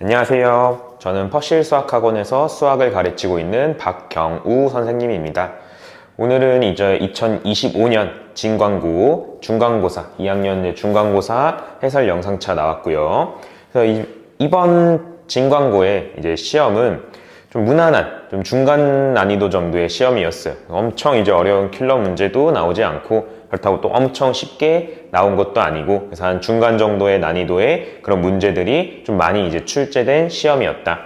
안녕하세요. 저는 퍼실 수학학원에서 수학을 가르치고 있는 박경우 선생님입니다. 오늘은 이제 2025년 진광고 중간고사 2학년 중간고사 해설 영상차 나왔고요. 그래서 이번 진광고의 이제 시험은 좀 무난한, 좀 중간 난이도 정도의 시험이었어요. 엄청 이제 어려운 킬러 문제도 나오지 않고 그렇다고 또 엄청 쉽게 나온 것도 아니고, 그래서 한 중간 정도의 난이도의 그런 문제들이 좀 많이 이제 출제된 시험이었다.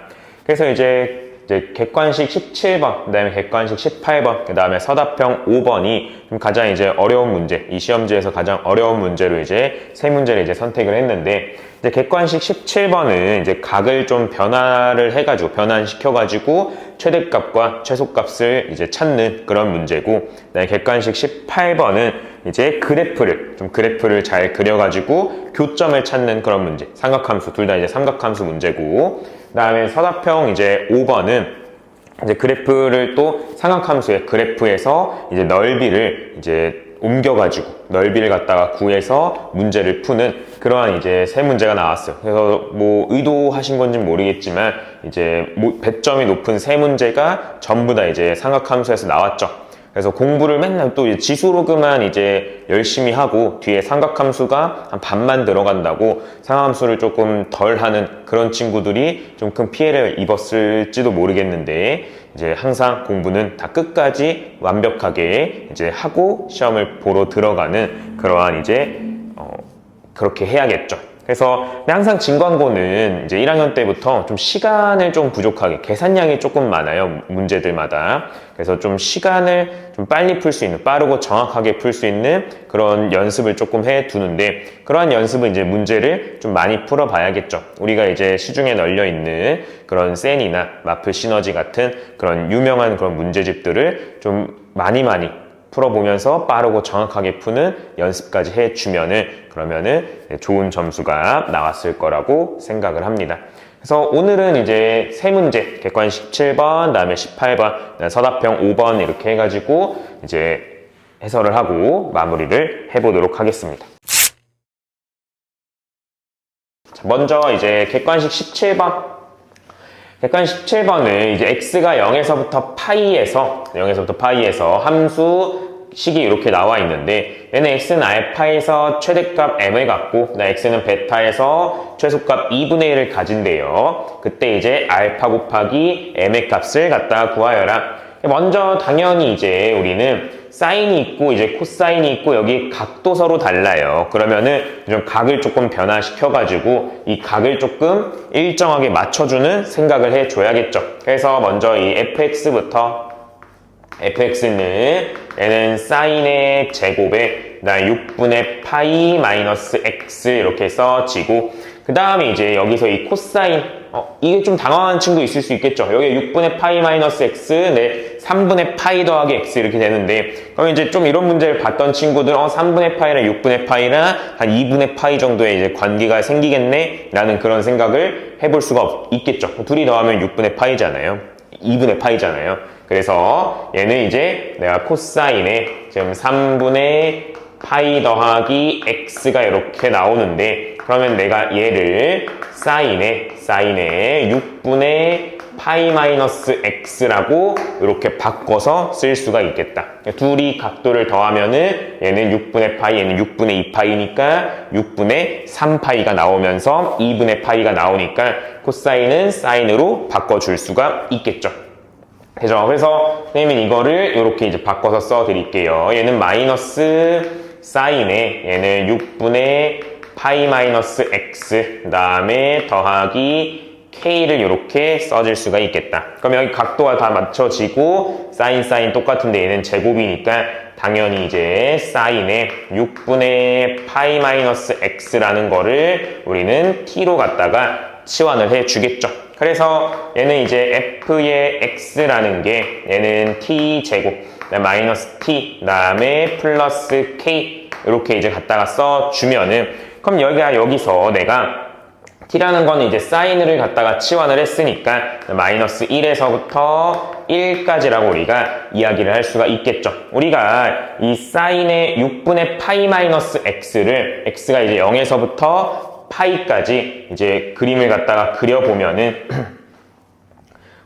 그래서 이제 객관식 17번, 그 다음에 객관식 18번, 그 다음에 서답형 5번이 좀 가장 이제 어려운 문제, 이 시험지에서 가장 어려운 문제로 이제 세 문제를 이제 선택을 했는데, 이제 객관식 17번은 이제 각을 좀 변환시켜가지고 최대값과 최소값을 이제 찾는 그런 문제고, 그다음에 객관식 18번은 이제 그래프를 잘 그려가지고 교점을 찾는 그런 문제, 삼각함수, 둘 다 이제 삼각함수 문제고, 그다음에 서답형 이제 5번은 이제 그래프를 또 삼각함수의 그래프에서 이제 넓이를 이제 옮겨가지고 넓이를 갖다가 구해서 문제를 푸는 그러한 이제 세 문제가 나왔어요. 그래서 뭐 의도하신 건지는 모르겠지만 이제 배점이 높은 세 문제가 전부 다 이제 삼각함수에서 나왔죠. 그래서 공부를 맨날 또 지수로그만 이제 열심히 하고 뒤에 삼각함수가 한 반만 들어간다고 삼각함수를 조금 덜 하는 그런 친구들이 좀 큰 피해를 입었을지도 모르겠는데, 이제 항상 공부는 다 끝까지 완벽하게 이제 하고 시험을 보러 들어가는 그러한 이제 그렇게 해야겠죠. 그래서 항상 진광고는 이제 1학년 때부터 좀 시간을 좀 부족하게, 계산량이 조금 많아요, 문제들마다. 그래서 좀 시간을 좀 빨리 풀 수 있는, 빠르고 정확하게 풀 수 있는 그런 연습을 조금 해 두는데, 그러한 연습은 이제 문제를 좀 많이 풀어 봐야겠죠. 우리가 이제 시중에 널려 있는 그런 센이나 마플 시너지 같은 그런 유명한 그런 문제집들을 좀 많이 풀어보면서 빠르고 정확하게 푸는 연습까지 그러면은 좋은 점수가 나왔을 거라고 생각을 합니다. 그래서 오늘은 이제 세 문제, 객관식 17번, 다음에 18번, 서답형 5번 이렇게 해가지고 이제 해설을 하고 마무리를 해보도록 하겠습니다. 자, 먼저 이제 객관식 17번. 객관식 17번은 이제 x가 0에서부터 파이에서 함수식이 이렇게 나와 있는데, 얘는 x는 알파에서 최대값 m을 갖고 x는 베타에서 최소값 2분의 1을 가진대요. 그때 이제 알파 곱하기 m의 값을 갖다가 구하여라. 먼저 당연히 이제 우리는 사인이 있고 이제 코사인이 있고 여기 각도 서로 달라요. 그러면은 좀 각을 조금 변화시켜가지고 이 각을 조금 일정하게 맞춰주는 생각을 해줘야겠죠. 그래서 먼저 이 fx는 얘는 사인의 제곱에 6분의 파이 마이너스 x 이렇게 써지고, 그 다음에 이제 여기서 이 코사인, 이게 좀 당황한 친구 있을 수 있겠죠. 여기 6분의 파이 마이너스 x, 3분의 파이 더하기 x 이렇게 되는데, 그럼 이제 좀 이런 문제를 봤던 친구들, 3분의 파이랑 6분의 파이랑 한 2분의 파이 정도의 이제 관계가 생기겠네? 라는 그런 생각을 해볼 수가 있겠죠. 둘이 더하면 6분의 파이잖아요. 2분의 파이잖아요. 그래서 얘는 이제 내가 코사인에 지금 3분의 파이 더하기 x가 이렇게 나오는데, 그러면 내가 얘를 사인에 6분의 파이 마이너스 x라고 이렇게 바꿔서 쓸 수가 있겠다. 둘이 각도를 더하면은 얘는 6분의 파이, 얘는 6분의 2파이니까 6분의 3파이가 나오면서 2분의 파이가 나오니까 코사인은 사인으로 바꿔줄 수가 있겠죠. 그죠? 그래서 선생님은 이거를 이렇게 이제 바꿔서 써드릴게요. 얘는 마이너스 사인에 얘는 6분의 파이 마이너스 x 그 다음에 더하기 k를 이렇게 써줄 수가 있겠다. 그럼 여기 각도가 다 맞춰지고 사인 똑같은데 얘는 제곱이니까 당연히 이제 사인에 6분의 파이 마이너스 x라는 거를 우리는 t로 갖다가 치환을 해 주겠죠. 그래서 얘는 이제 f의 x라는 게 얘는 t 제곱 마이너스 t 그다음에 플러스 k 이렇게 이제 갖다가 써주면은, 그럼 여기서 내가 t라는 거는 이제 사인을 갖다가 치환을 했으니까 마이너스 1에서부터 1까지라고 우리가 이야기를 할 수가 있겠죠. 우리가 이 사인의 6분의 파이 마이너스 x를 x가 이제 0에서부터 파이까지 이제 그림을 갖다가 그려보면은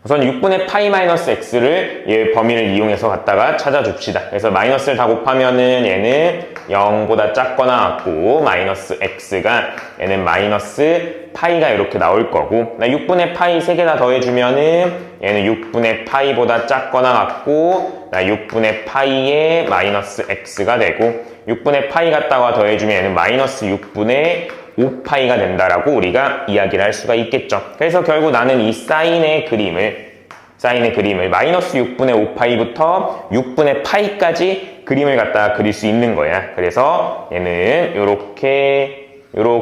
우선 6분의 파이 마이너스 x를 얘 범위를 이용해서 갖다가 찾아줍시다. 그래서 마이너스를 다 곱하면은 얘는 0보다 작거나 같고 마이너스 x가 얘는 마이너스 파이가 이렇게 나올 거고 6분의 파이 3개 다 더해주면은 얘는 6분의 파이보다 작거나 같고 6분의 파이에 마이너스 x가 되고 6분의 파이 갖다가 더해주면 얘는 마이너스 6분의 5파이가 된다라고 우리가 이야기를 할 수가 있겠죠. 그래서 결국 나는 이 사인의 그림을 마이너스 6분의 5파이부터 6분의 파이까지 그림을 갖다가 그릴 수 있는 거야. 그래서 얘는 요렇게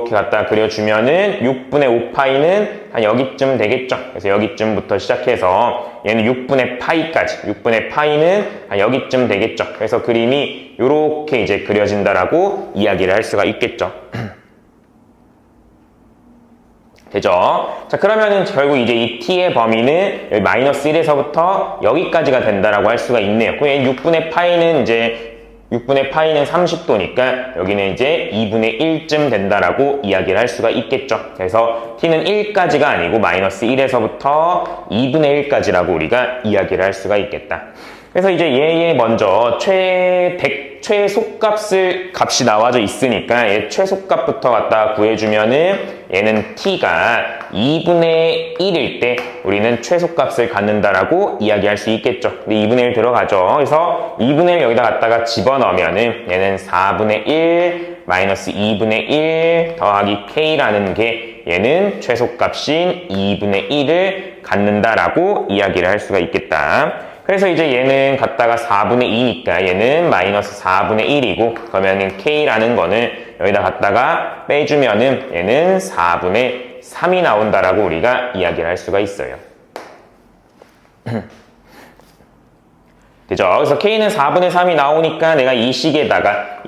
갖다가 그려주면은 6분의 5파이는 한 여기쯤 되겠죠. 그래서 여기쯤부터 시작해서 얘는 6분의 파이까지, 6분의 파이는 한 여기쯤 되겠죠. 그래서 그림이 요렇게 이제 그려진다라고 이야기를 할 수가 있겠죠. 되죠? 자, 그러면은 결국 이제 이 t의 범위는 여기 마이너스 1에서부터 여기까지가 된다라고 할 수가 있네요. 그럼 6분의 파이는 30도니까 여기는 이제 2분의 1쯤 된다라고 이야기를 할 수가 있겠죠. 그래서 t는 1까지가 아니고 마이너스 1에서부터 2분의 1까지라고 우리가 이야기를 할 수가 있겠다. 그래서 이제 얘의 먼저 최소값이 나와져 있으니까 얘 최소값부터 갖다 구해주면은 얘는 t가 2분의 1일 때 우리는 최소값을 갖는다라고 이야기할 수 있겠죠. 근데 2분의 1 들어가죠. 그래서 2분의 1 여기다 갖다가 집어넣으면은 얘는 4분의 1 마이너스 2분의 1 더하기 k라는 게 얘는 최소값인 2분의 1을 갖는다라고 이야기를 할 수가 있겠다. 그래서 이제 얘는 갖다가 4분의 2니까 얘는 마이너스 4분의 1이고 그러면은 k라는 거는 여기다 갖다가 빼주면은 얘는 4분의 3이 나온다라고 우리가 이야기를 할 수가 있어요. 되죠? 그래서 k는 4분의 3이 나오니까 내가 이 식에다가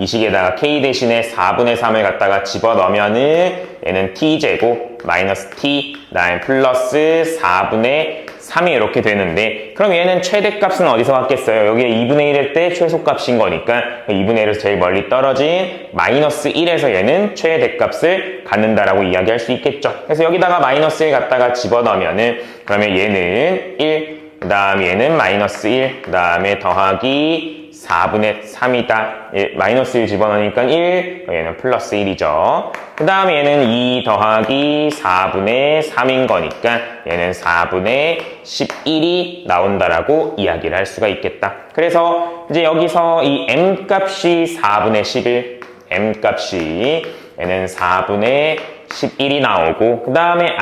k 대신에 4분의 3을 갖다가 집어넣으면은 얘는 t제곱 마이너스 t 그다음에 플러스 4분의 3이 이렇게 되는데 그럼 얘는 최대값은 어디서 갖겠어요? 여기에 2분의 1일 때 최소값인 거니까 2분의 1에서 제일 멀리 떨어진 마이너스 1에서 얘는 최대값을 갖는다라고 이야기할 수 있겠죠. 그래서 여기다가 마이너스 1 갖다가 집어넣으면은 그러면 얘는 1 그 다음에 얘는 마이너스 1, 그 다음에 더하기 4분의 3이다. 마이너스 1 집어넣으니까 1, 얘는 플러스 1이죠. 그 다음에 얘는 2 더하기 4분의 3인 거니까 얘는 4분의 11이 나온다라고 이야기를 할 수가 있겠다. 그래서 이제 여기서 이 m값이 4분의 11, m값이 얘는 4분의 11이 나오고 그 다음에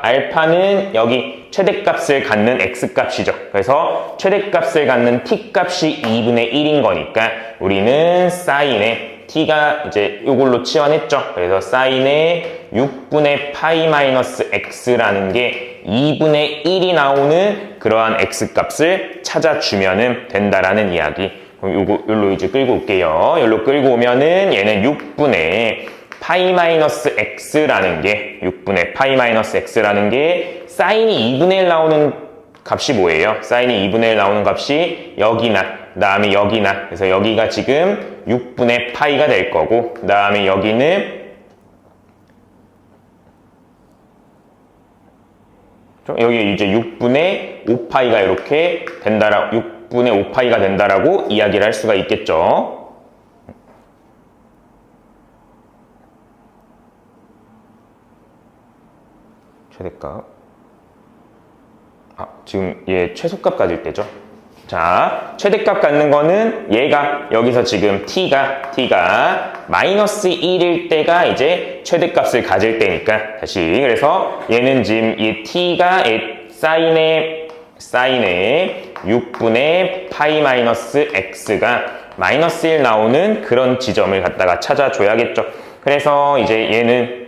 알파는 여기 최대값을 갖는 x값이죠. 그래서 최대값을 갖는 t값이 2분의 1인 거니까 우리는 사인의 t가 이제 이걸로 치환했죠. 그래서 사인의 6분의 파이 마이너스 x라는 게 2분의 1이 나오는 그러한 x값을 찾아주면 된다라는 이야기. 그럼 요걸로 이제 끌고 올게요. 요걸로 끌고 오면은 얘는 6분의 파이 마이너스 x라는 게 6분의 파이 마이너스 x라는 게 사인이 2분의 1 나오는 값이 뭐예요? 사인이 2분의 1 나오는 값이 여기나 그 다음에 여기나 그래서 여기가 지금 6분의 파이가 될 거고 그 다음에 여기는 여기 이제 6분의 5파이가 이렇게 된다라고 6분의 5파이가 된다라고 이야기를 할 수가 있겠죠. 최대값. 지금 얘 최소값 가질 때죠. 자, 최대값 갖는 거는 얘가 여기서 지금 t가 마이너스 1일 때가 이제 최대값을 가질 때니까 다시 그래서 얘는 지금 이 t가 사인의 6분의 파이 마이너스 x가 마이너스 1 나오는 그런 지점을 갖다가 찾아줘야겠죠. 그래서 이제 얘는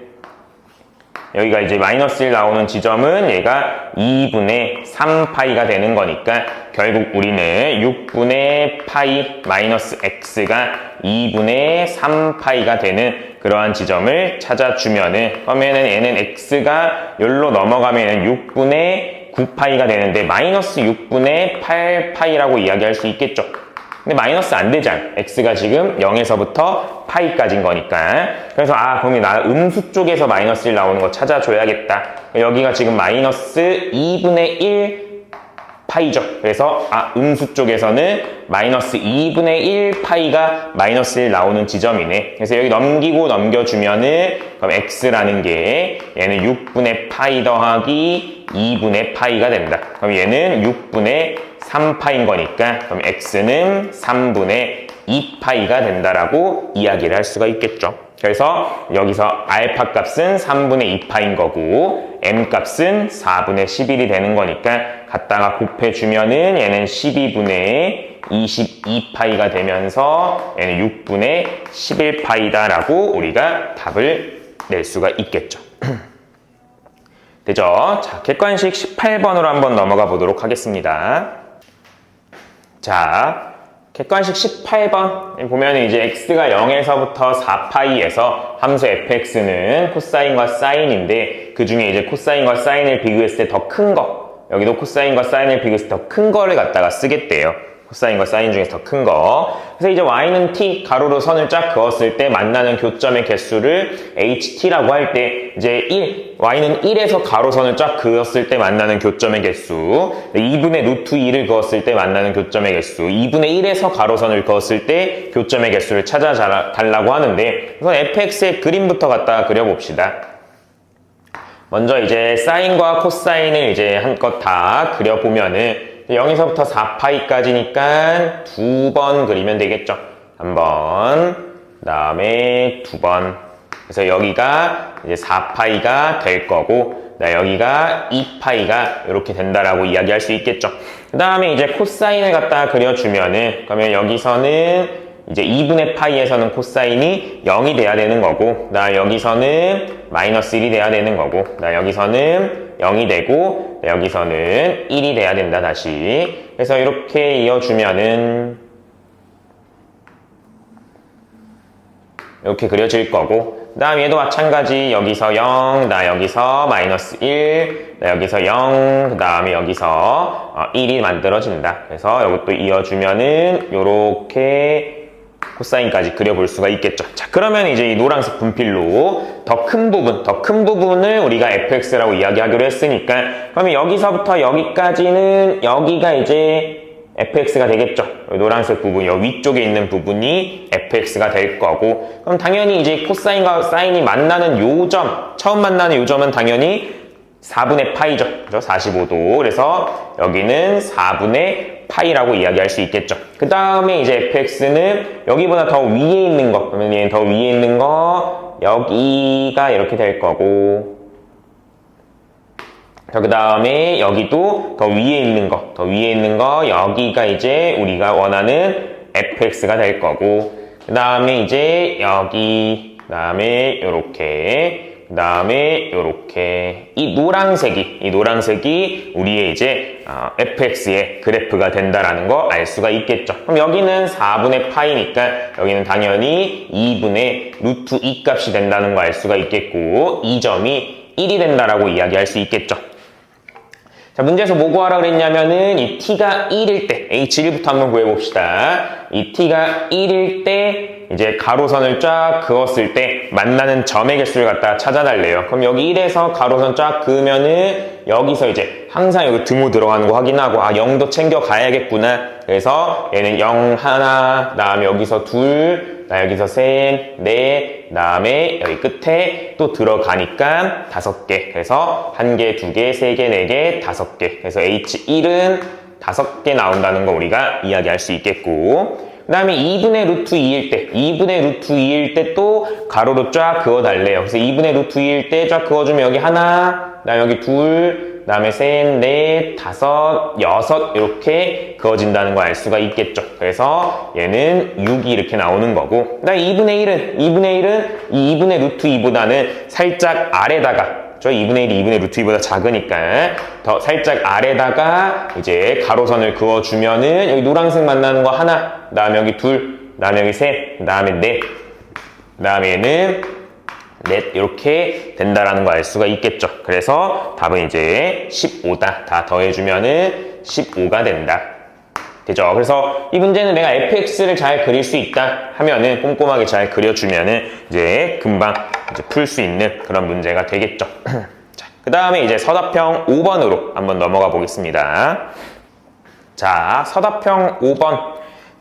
여기가 이제 마이너스 1 나오는 지점은 얘가 2분의 3파이가 되는 거니까 결국 우리는 6분의 파이 마이너스 x가 2분의 3파이가 되는 그러한 지점을 찾아주면은 그러면은 얘는 x가 여기로 넘어가면은 6분의 9파이가 되는데 마이너스 6분의 8파이라고 이야기할 수 있겠죠. 근데 마이너스 안 되잖아. x가 지금 0에서부터 파이까지인 거니까. 그래서 그러면 나 음수 쪽에서 마이너스 1 나오는 거 찾아줘야겠다. 여기가 지금 마이너스 2분의 1 파이죠. 그래서 음수 쪽에서는 마이너스 2분의 1 파이가 마이너스 1 나오는 지점이네. 그래서 여기 넘기고 넘겨주면은 그럼 x라는 게 얘는 6분의 파이 더하기 2분의 파이가 된다. 그럼 얘는 6분의 3파인 거니까 그럼 x는 3분의 2파이가 된다라고 이야기를 할 수가 있겠죠. 그래서 여기서 알파 값은 3분의 2파인 거고 m 값은 4분의 11이 되는 거니까 갖다가 곱해주면은 얘는 12분의 22파이가 되면서 얘는 6분의 11파이다라고 우리가 답을 낼 수가 있겠죠. 되죠? 자, 객관식 18번으로 한번 넘어가 보도록 하겠습니다. 자, 객관식 18번 보면 이제 x가 0에서부터 4파이에서 함수 fx는 코사인과 사인인데 그 중에 이제 코사인과 사인을 비교했을 때 더 큰 거, 여기도 코사인과 사인을 비교했을 때 더 큰 거를 갖다가 쓰겠대요. 코사인과 사인 중에서 더 큰 거. 그래서 이제 y는 t 가로로 선을 쫙 그었을 때 만나는 교점의 개수를 ht라고 할 때 이제 1, y는 1에서 가로선을 쫙 그었을 때 만나는 교점의 개수, 2분의 루트 2를 그었을 때 만나는 교점의 개수, 2분의 1에서 가로선을 그었을 때 교점의 개수를 찾아달라고 하는데 우선 fx의 그림부터 갖다가 그려봅시다. 먼저 이제 사인과 코사인을 이제 한껏 다 그려보면은 0에서부터 4파이까지니까 2번 그리면 되겠죠. 한 번, 그 다음에 2번. 그래서 여기가 이제 4파이가 될 거고, 여기가 2파이가 이렇게 된다라고 이야기할 수 있겠죠. 그 다음에 이제 코사인을 갖다가 그려주면은, 그러면 여기서는 이제 2분의 파이에서는 코사인이 0이 돼야 되는 거고, 여기서는 마이너스 1이 돼야 되는 거고, 여기서는 0이 되고, 여기서는 1이 돼야 된다, 다시. 그래서 이렇게 이어주면은, 이렇게 그려질 거고, 그 다음 얘도 마찬가지, 여기서 0, 여기서 마이너스 1, 여기서 0, 그 다음에 여기서 1이 만들어진다. 그래서 이것도 이어주면은, 요렇게, 코사인까지 그려볼 수가 있겠죠. 자, 그러면 이제 이 노란색 분필로 더 큰 부분을 우리가 fx라고 이야기하기로 했으니까, 그러면 여기서부터 여기까지는 여기가 이제 fx가 되겠죠. 노란색 부분, 여기 위쪽에 있는 부분이 fx가 될 거고, 그럼 당연히 이제 코사인과 사인이 만나는 요점, 처음 만나는 요점은 당연히 4분의 파이죠. 그죠? 45도. 그래서 여기는 4분의 파이라고 이야기할 수 있겠죠. 그 다음에 이제 fx는 여기보다 더 위에 있는 거, 그러면 얘는 더 위에 있는 거, 여기가 이렇게 될 거고, 그 다음에 여기도 더 위에 있는 거, 여기가 이제 우리가 원하는 fx가 될 거고, 그 다음에 이제 여기, 그 다음에 요렇게, 그 다음에 요렇게 이 노란색이 우리의 이제 fx의 그래프가 된다라는 거 알 수가 있겠죠. 그럼 여기는 4분의 파이니까 여기는 당연히 2분의 루트 2 값이 된다는 거 알 수가 있겠고, 이 점이 1이 된다라고 이야기할 수 있겠죠. 자, 문제에서 뭐 구하라 그랬냐면은 이 t가 1일 때, h1부터 한번 구해봅시다. 이 t가 1일 때 이제 가로선을 쫙 그었을 때 만나는 점의 개수를 갖다가 찾아달래요. 그럼 여기 1에서 가로선 쫙 그으면은 여기서 이제 항상 여기 등호 들어가는 거 확인하고 0도 챙겨 가야겠구나. 그래서 얘는 0, 하나, 그 다음에 여기서 둘, 여기서 셋, 넷, 그 다음에 여기 끝에 또 들어가니까 5개. 그래서 1개, 2개, 3개, 4개, 5개. 그래서 H1은 5개 나온다는 거 우리가 이야기할 수 있겠고, 그 다음에 2분의 루트 2일 때 또 가로로 쫙 그어달래요. 그래서 2분의 루트 2일 때 쫙 그어주면 여기 하나, 그 다음에 여기 둘, 그 다음에 셋, 넷, 다섯, 여섯 이렇게 그어진다는 거 알 수가 있겠죠. 그래서 얘는 6이 이렇게 나오는 거고, 그 다음에 2분의 1은 이 2분의 루트 2보다는 살짝 아래다가, 2분의 1이 2분의 루트 2보다 작으니까 더 살짝 아래다가 이제 가로선을 그어주면은 여기 노란색 만나는 거 하나, 그 다음에 여기 둘, 그 다음에 여기 셋, 그 다음에 넷, 그 다음에 얘는 넷 이렇게 된다라는 거 알 수가 있겠죠. 그래서 답은 이제 15다. 다 더해주면은 15가 된다. 되죠. 그래서 이 문제는 내가 fx를 잘 그릴 수 있다 하면은 꼼꼼하게 잘 그려주면은 이제 금방 이제 풀 수 있는 그런 문제가 되겠죠. 자, 그 다음에 이제 서답형 5번으로 한번 넘어가 보겠습니다. 자, 서답형 5번.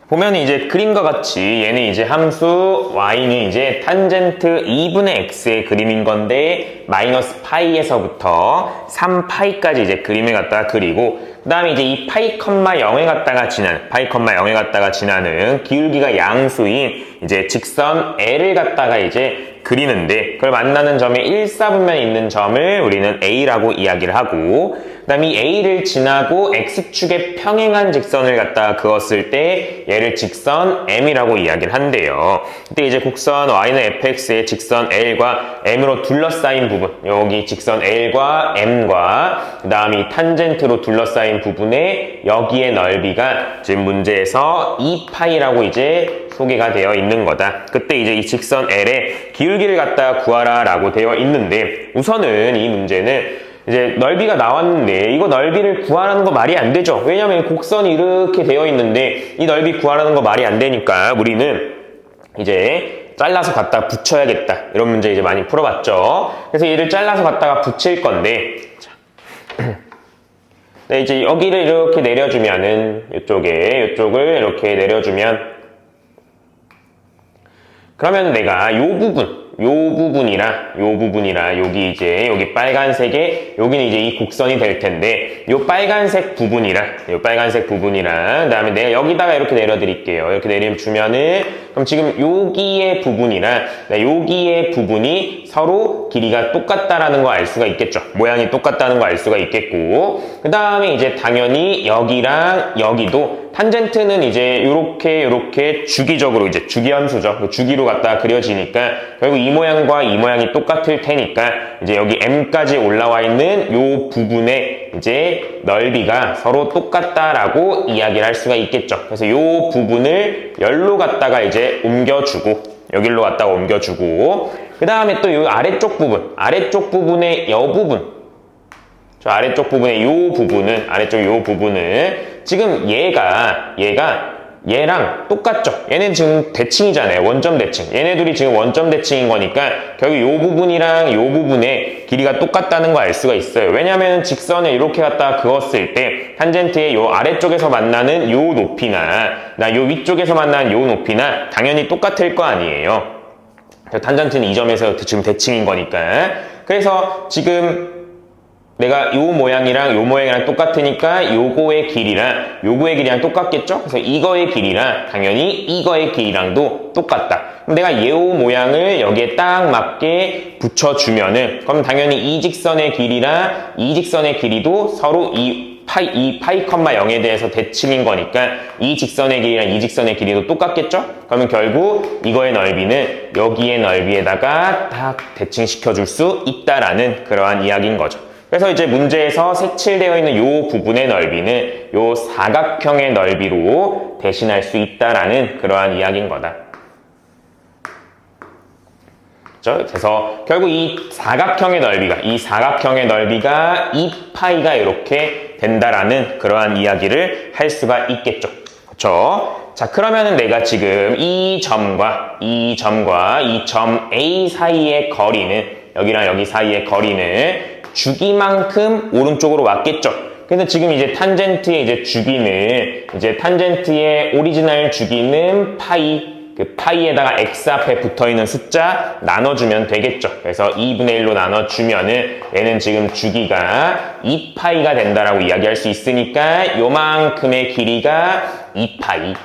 보면 이제 그림과 같이 얘는 이제 함수 y는 이제 탄젠트 2분의 x의 그림인 건데 마이너스 파이에서부터 3파이까지 이제 그림을 갖다가 그리고 그 다음에 이제 이 파이, 0에 갖다가 지나는 기울기가 양수인 이제 직선 L을 갖다가 이제 그리는데 그걸 만나는 점에 1사분면에 있는 점을 우리는 A라고 이야기를 하고 그 다음에 이 A를 지나고 X축에 평행한 직선을 갖다가 그었을 때 얘를 직선 M이라고 이야기를 한대요. 그때 이제 곡선 Y는 fx의 직선 L과 M으로 둘러싸인 부분 여기 직선 L과 M과 그 다음에 이 탄젠트로 둘러싸인 부분에 여기의 넓이가 지금 문제에서 2파이라고 이제 소개가 되어 있는 거다. 그때 이제 이 직선 L의 기울기를 갖다가 구하라 라고 되어 있는데 우선은 이 문제는 이제 넓이가 나왔는데 이거 넓이를 구하라는 거 말이 안 되죠. 왜냐면 곡선이 이렇게 되어 있는데 이 넓이 구하라는 거 말이 안 되니까 우리는 이제 잘라서 갖다가 붙여야겠다. 이런 문제 이제 많이 풀어봤죠. 그래서 얘를 잘라서 갖다가 붙일 건데 네, 이제 여기를 이렇게 내려주면은 이쪽을 이렇게 내려주면 그러면 내가 요 부분이랑 여기 이제 여기 빨간색에 여기는 이제 이 곡선이 될 텐데 요 빨간색 부분이랑 그다음에 내가 여기다가 이렇게 내려드릴게요. 이렇게 내려주면은 그럼 지금 여기의 부분이 서로 길이가 똑같다라는 거 알 수가 있겠죠. 모양이 똑같다는 거 알 수가 있겠고 그 다음에 이제 당연히 여기랑 여기도 탄젠트는 이제 요렇게 주기적으로 이제 주기함수죠. 주기로 갖다가 그려지니까 결국 이 모양과 이 모양이 똑같을 테니까 이제 여기 M까지 올라와 있는 요 부분의 이제 넓이가 서로 똑같다라고 이야기를 할 수가 있겠죠. 그래서 요 부분을 열로 갖다가 이제 여기로 갖다가 옮겨주고 그 다음에 또 요 아래쪽 부분의 아래쪽 부분은 지금 얘랑 똑같죠. 얘는 지금 대칭이잖아요. 원점 대칭. 얘네들이 지금 원점 대칭인 거니까 결국 요 부분이랑 요 부분의 길이가 똑같다는 거 알 수가 있어요. 왜냐면 직선을 이렇게 갖다가 그었을 때 탄젠트의 요 아래쪽에서 만나는 요 높이나 요 위쪽에서 만나는 요 높이나 당연히 똑같을 거 아니에요. 탄젠트는 이 점에서 지금 대칭인 거니까. 그래서 지금 내가 요 모양이랑 똑같으니까 요거의 길이랑 똑같겠죠? 그래서 이거의 길이랑 당연히 이거의 길이랑도 똑같다. 그럼 내가 요 모양을 여기에 딱 맞게 붙여주면은 그럼 당연히 이 직선의 길이랑 이 직선의 길이도 서로 이 파이, 0에 대해서 대칭인 거니까 이 직선의 길이랑 이 직선의 길이도 똑같겠죠? 그러면 결국 이거의 넓이는 여기의 넓이에다가 딱 대칭시켜 줄 수 있다라는 그러한 이야기인 거죠. 그래서 이제 문제에서 색칠되어 있는 요 부분의 넓이는 요 사각형의 넓이로 대신할 수 있다라는 그러한 이야기인 거다. 그래서 결국 이 사각형의 넓이가 2파이가 이렇게 된다라는 그러한 이야기를 할 수가 있겠죠. 그렇죠? 자, 그러면은 내가 지금 이 점과 이 점 A 사이의 거리는 여기랑 여기 사이의 거리는 주기만큼 오른쪽으로 왔겠죠. 그래서 지금 이제 탄젠트의 탄젠트의 오리지널 주기는 파이, 그 파이에다가 x 앞에 붙어있는 숫자 나눠주면 되겠죠. 그래서 2분의 1로 나눠주면은 얘는 지금 주기가 2파이가 된다라고 이야기할 수 있으니까 요만큼의 길이가 2파이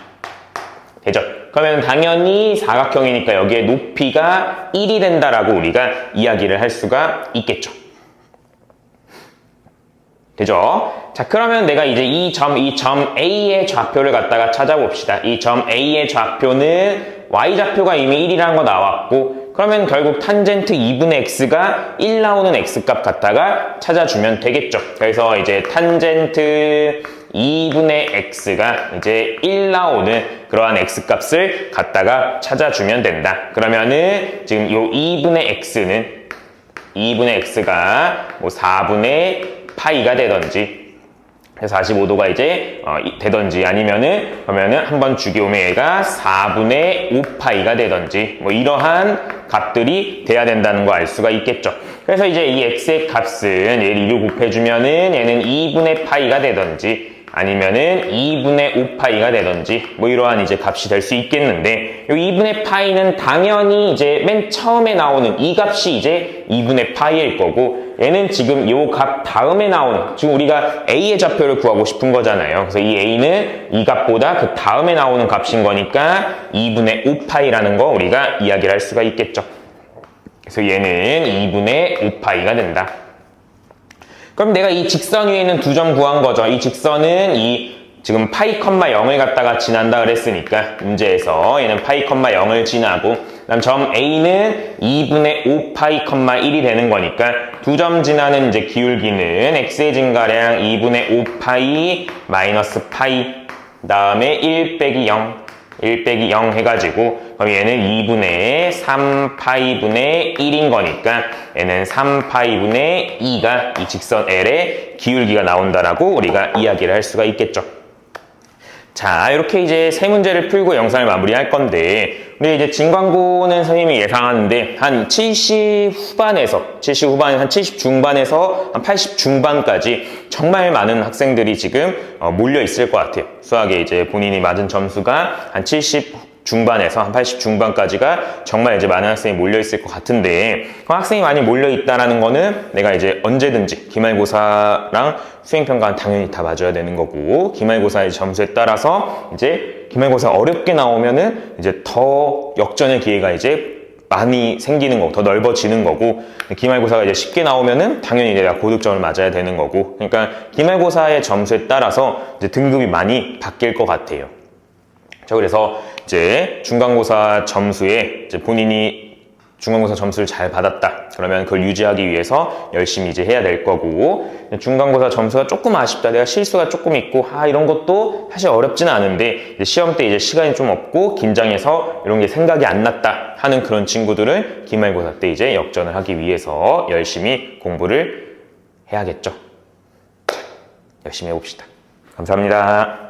되죠. 그러면 당연히 사각형이니까 여기에 높이가 1이 된다라고 우리가 이야기를 할 수가 있겠죠. 되죠? 자, 그러면 내가 이제 이 점 A의 좌표를 갖다가 찾아봅시다. 이 점 A의 좌표는 Y좌표가 이미 1이라는 거 나왔고, 그러면 결국 탄젠트 2분의 X가 1 나오는 X값 갖다가 찾아주면 되겠죠. 그래서 이제 탄젠트 2분의 X가 이제 1 나오는 그러한 X값을 갖다가 찾아주면 된다. 그러면은 지금 요 2분의 X가 뭐 4분의 파이가 되던지 그래서 45도가 이제 되던지 아니면은 그러면은 한번 주기오면 얘가 4분의 5파이가 되던지 뭐 이러한 값들이 돼야 된다는 거 알 수가 있겠죠. 그래서 이제 이 x의 값은 얘를 2로 곱해주면은 얘는 2분의 파이가 되던지 아니면은 2분의 5파이가 되던지 뭐 이러한 이제 값이 될 수 있겠는데 이 2분의 파이는 당연히 이제 맨 처음에 나오는 이 값이 이제 2분의 파이일 거고 얘는 지금 요 값 다음에 나오는 지금 우리가 a의 좌표를 구하고 싶은 거잖아요. 그래서 이 a는 이 값보다 그 다음에 나오는 값인 거니까 2분의 5파이라는 거 우리가 이야기를 할 수가 있겠죠. 그래서 얘는 2분의 5파이가 된다. 그럼 내가 이 직선 위에 있는 두 점 구한 거죠. 이 직선은 이 지금 파이, 0을 갖다가 지난다 그랬으니까 문제에서 얘는 파이, 0을 지나고 그다음 점 A는 2분의 5파이, 1이 되는 거니까 두 점 지나는 이제 기울기는 x의 증가량 2분의 5파이 마이너스 파이 그다음에 1 빼기 0 1 빼기 0 해가지고 그럼 얘는 2분의 3파이분의 1인 거니까 얘는 3파이분의 2가 이 직선 L의 기울기가 나온다라고 우리가 이야기를 할 수가 있겠죠. 자, 이렇게 이제 세 문제를 풀고 영상을 마무리할 건데 우리 이제 진광고는 선생님이 예상하는데 한 70 후반에서 한 70 중반에서 한 80 중반까지 정말 많은 학생들이 지금 몰려 있을 것 같아요. 수학에 이제 본인이 맞은 점수가 한 70 중반에서 한 80 중반까지가 정말 이제 많은 학생이 몰려 있을 것 같은데 그 학생이 많이 몰려 있다라는 거는 내가 이제 언제든지 기말고사랑 수행평가는 당연히 다 맞아야 되는 거고 기말고사의 점수에 따라서 이제 기말고사 어렵게 나오면은 이제 더 역전의 기회가 이제 많이 생기는 거고 더 넓어지는 거고 기말고사가 이제 쉽게 나오면은 당연히 내가 고득점을 맞아야 되는 거고 그러니까 기말고사의 점수에 따라서 이제 등급이 많이 바뀔 것 같아요. 그래서 이제 중간고사 점수에 이제 본인이 중간고사 점수를 잘 받았다. 그러면 그걸 유지하기 위해서 열심히 이제 해야 될 거고 중간고사 점수가 조금 아쉽다. 내가 실수가 조금 있고 이런 것도 사실 어렵지는 않은데 이제 시험 때 이제 시간이 좀 없고 긴장해서 이런 게 생각이 안 났다 하는 그런 친구들은 기말고사 때 이제 역전을 하기 위해서 열심히 공부를 해야겠죠. 열심히 해봅시다. 감사합니다.